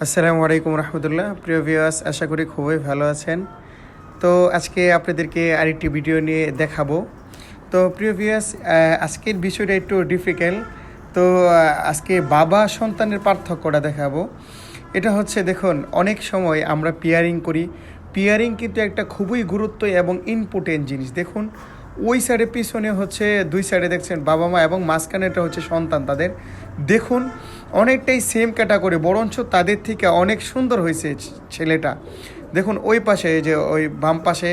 আসসালামু আলাইকুম রহমতুল্লাহ। প্রিয় ভিউয়ার্স, আশা করি খুবই ভালো আছেন। তো আজকে আপনাদেরকে আরেকটি ভিডিও নিয়ে দেখাবো। তো প্রিয় ভিউয়ার্স, আজকের বিষয়টা একটু ডিফিকাল্ট। তো আজকে বাবা সন্তানের পার্থক্যটা দেখাবো। এটা হচ্ছে, দেখুন, অনেক সময় আমরা পেয়ারিং করি। পেয়ারিং কিন্তু একটা খুবই গুরুত্ব এবং ইম্পর্টেন্ট জিনিস। দেখুন, ওই সাইডে পিছনে হচ্ছে দুই সাইডে দেখছেন বাবা মা, এবং মাঝখানেটা হচ্ছে সন্তান তাদের। দেখুন, অনেকটাই সেম ক্যাটাগরি, বরঞ্চ তাদের থেকে অনেক সুন্দর হয়েছে ছেলেটা। দেখুন, ওই পাশে যে ওই বাম পাশে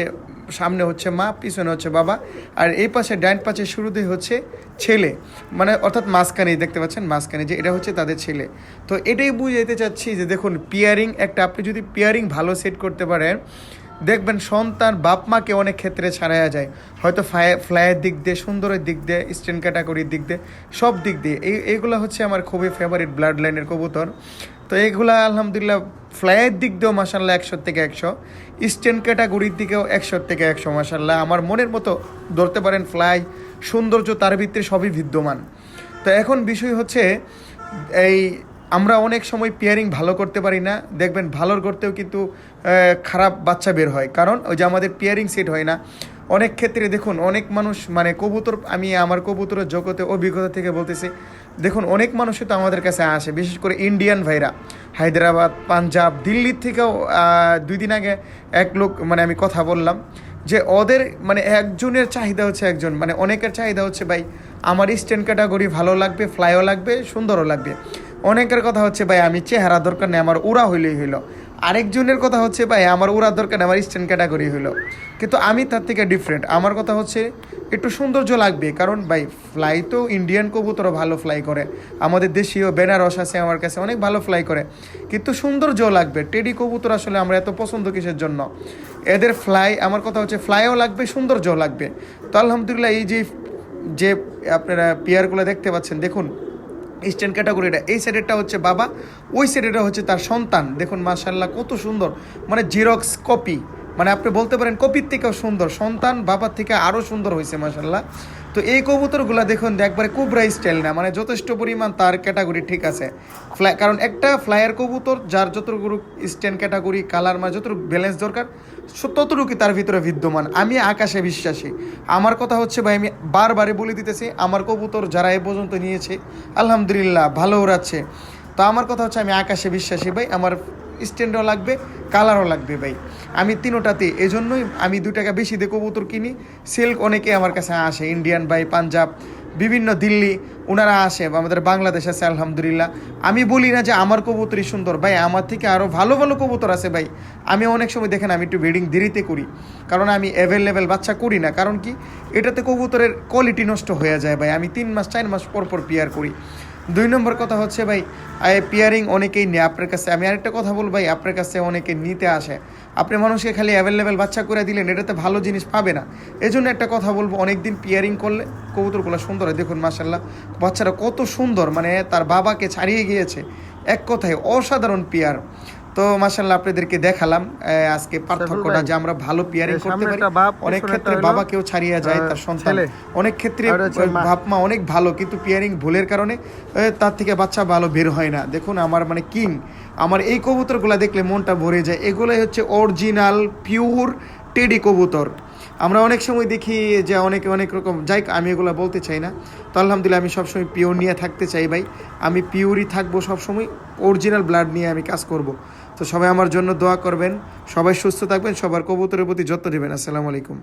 সামনে হচ্ছে মা, পিছনে হচ্ছে বাবা, আর এই পাশে ডাইন পাশে শুরুতেই হচ্ছে ছেলে, মানে অর্থাৎ মাঝখানে দেখতে পাচ্ছেন, মাঝখানে যে এটা হচ্ছে তাদের ছেলে। তো এটাই বুঝাইতে চাচ্ছি যে দেখুন, পেয়ারিং একটা, আপনি যদি পেয়ারিং ভালো সেট করতে পারেন, দেখবেন সন্তান বাপ মাকে অনেক ক্ষেত্রে ছাড়াইয়া যায়। হয়তো ফ্লাইয়ের দিক দিয়ে, সুন্দরের দিক দিয়ে, স্ট্যান্ড ক্যাটাগরির দিক দিয়ে, সব দিক দিয়ে এইগুলো হচ্ছে আমার খুবই ফেভারিট ব্লাড লাইনের কবুতর। তো এইগুলা আলহামদুলিল্লাহ ফ্লাইয়ের দিক দিয়েও মাসাল্লাহ 100 থেকে 100, স্ট্যান্ড ক্যাটাগরির দিকেও 100 থেকে 100 মাসাল্লাহ। আমার মনের মতো ধরতে পারেন, ফ্লাই সৌন্দর্য তার ভিতরে সবই বিদ্যমান। তো এখন বিষয় হচ্ছে, এই আমরা অনেক সময় পেয়ারিং ভালো করতে পারি না, দেখবেন ভালোর করতেও কিন্তু খারাপ বাচ্চা বের হয়, কারণ ওই যে আমাদের পেয়ারিং সেট হয় না। অনেক ক্ষেত্রে দেখুন, অনেক মানুষ মানে কবুতর, আমি আমার কবুতরের জগতে অভিজ্ঞতা থেকে বলতেছি, দেখুন অনেক মানুষই তো আমাদের কাছে আসে, বিশেষ করে ইন্ডিয়ান ভাইরা, হায়দ্রাবাদ, পাঞ্জাব, দিল্লির থেকেও 2 দিন আগে এক লোক, মানে আমি কথা বললাম যে ওদের মানে একজনের চাহিদা হচ্ছে, একজন মানে অনেকের চাহিদা হচ্ছে, ভাই আমার স্ট্যান্ড ক্যাটাগরি ভালো লাগবে, ফ্লাইও লাগবে, সুন্দরও লাগবে। অনেকের কথা হচ্ছে, ভাই আমি চেহারা দরকার নেই, আমার উড়া হইলেই হইলো। আরেকজনের কথা হচ্ছে, ভাই আমার উড়ার দরকার নেই, আমার স্ট্যান্ড ক্যাটাগরি হইলো। কিন্তু আমি তার থেকে ডিফারেন্ট, আমার কথা হচ্ছে একটু সৌন্দর্য লাগবে, কারণ ভাই ফ্লাই তো ইন্ডিয়ান কবুতরও ভালো ফ্লাই করে, আমাদের দেশীয় বেনারস আছে আমার কাছে, অনেক ভালো ফ্লাই করে, কিন্তু সৌন্দর্য লাগবে। টেডি কবুতর আসলে আমরা এত পছন্দ কিসের জন্য? এদের ফ্লাই, আমার কথা হচ্ছে ফ্লাইও লাগবে, সৌন্দর্যও লাগবে। তো আলহামদুলিল্লাহ, এই যে যে আপনারা পেয়ারগুলো দেখতে পাচ্ছেন, দেখুন ইস্টার্ন ক্যাটাগরিটা, এই সাইডেরটা হচ্ছে বাবা, ওই সাইডেরটা হচ্ছে তার সন্তান। দেখুন মাশাল্লাহ কত সুন্দর, মানে জিরক্স কপি, মানে আপনি বলতে পারেন কপির থেকেও সুন্দর, সন্তান বাবার থেকে আরও সুন্দর হয়েছে মাশাল্লাহ। তো এই কবুতরগুলো দেখুন একবারে কুবরা স্টাইল না, মানে যথেষ্ট পরিমাণ তার ক্যাটাগরি ঠিক আছে। কারণ একটা ফ্লায়ার কবুতর যার যতটুকু স্ট্যান্ড ক্যাটাগরি, কালার, মানে যতটুকু ব্যালেন্স দরকার ততটুকুই তার ভিতরে বিদ্যমান। আমি আকাশে বিশ্বাসী। আমার কথা হচ্ছে, ভাই আমি বারবারই বলে দিতেছি, আমার কবুতর যারা এ পর্যন্ত নিয়েছে আলহামদুলিল্লাহ ভালো উড়াচ্ছে। তো আমার কথা হচ্ছে, আমি আকাশে বিশ্বাসী ভাই, আমার স্ট্যান্ডও লাগবে, কালারও লাগবে ভাই, আমি তিনোটাতে। এই জন্যই আমি 2 টাকা বেশি দিয়ে কবুতর কিনি। সিল্ক অনেকে আমার কাছে আসে, ইন্ডিয়ান ভাই, পাঞ্জাব, বিভিন্ন দিল্লি, ওনারা আসে, আমাদের বাংলাদেশ আছে আলহামদুলিল্লাহ। আমি বলি না যে আমার কবুতরই সুন্দর, ভাই আমার থেকে আরও ভালো ভালো কবুতর আছে ভাই। আমি অনেক সময় দেখেন আমি একটু ব্রিডিং দেরিতে করি, কারণ আমি অ্যাভেলেবেল বাচ্চা করি না, কারণ কি এটাতে কবুতরের কোয়ালিটি নষ্ট হয়ে যায় ভাই। আমি 3 মাস 4 মাস পর পর পেয়ার করি। 2 নম্বর কথা হচ্ছে, ভাই পেয়ারিং অনেকেই নেই আপনার কাছে। আমি আরেকটা কথা বলবো ভাই, আপনার কাছে অনেকে নিতে আসে, আপনি মানুষকে খালি অ্যাভেলেবেল বাচ্চা করে দিলেন, এটাতে ভালো জিনিস পাবে না। এই জন্য একটা কথা বলবো, অনেক দিন পেয়ারিং করলে কবুতরগুলো সুন্দর হয়। দেখুন মাশাল্লাহ বাচ্চারা কত সুন্দর, মানে তার বাবাকে ছাড়িয়ে গিয়েছে, এক কথায় অসাধারণ পেয়ার। তো মাশাল্লাহ আপনাদেরকে দেখালাম আজকে পার্থক্যটা, যে আমরা ভালো পেয়ারিং করতে পারি। অনেক ক্ষেত্রে বাবাকেও ছাড়িয়ে যায় তার সন্তান, অনেক ক্ষেত্রে বাপ মা অনেক ভালো, কিন্তু পেয়ারিং ভুলের কারণে তার থেকে বাচ্চা ভালো বের হয় না। দেখুন আমার মানে কিং, আমার এই কবুতরগুলো দেখলে মনটা ভরে যায়। এগুলোই হচ্ছে অরিজিনাল পিওর টেডি কবুতর। আমরা অনেক সময় দেখি যে অনেকে অনেক রকম, যাই আমি এগুলো বলতে চাই না। তো আলহামদুলিল্লাহ আমি সবসময় পিওর নিয়ে থাকতে চাই ভাই, আমি পিওরই থাকবো সবসময়, অরিজিনাল ব্লাড নিয়ে আমি কাজ করব। তো সবাই আমার জন্য দোয়া করবেন, সবাই সুস্থ থাকবেন, সবার কবুতরের প্রতি যত্ন দেবেন। আসসালামু আলাইকুম।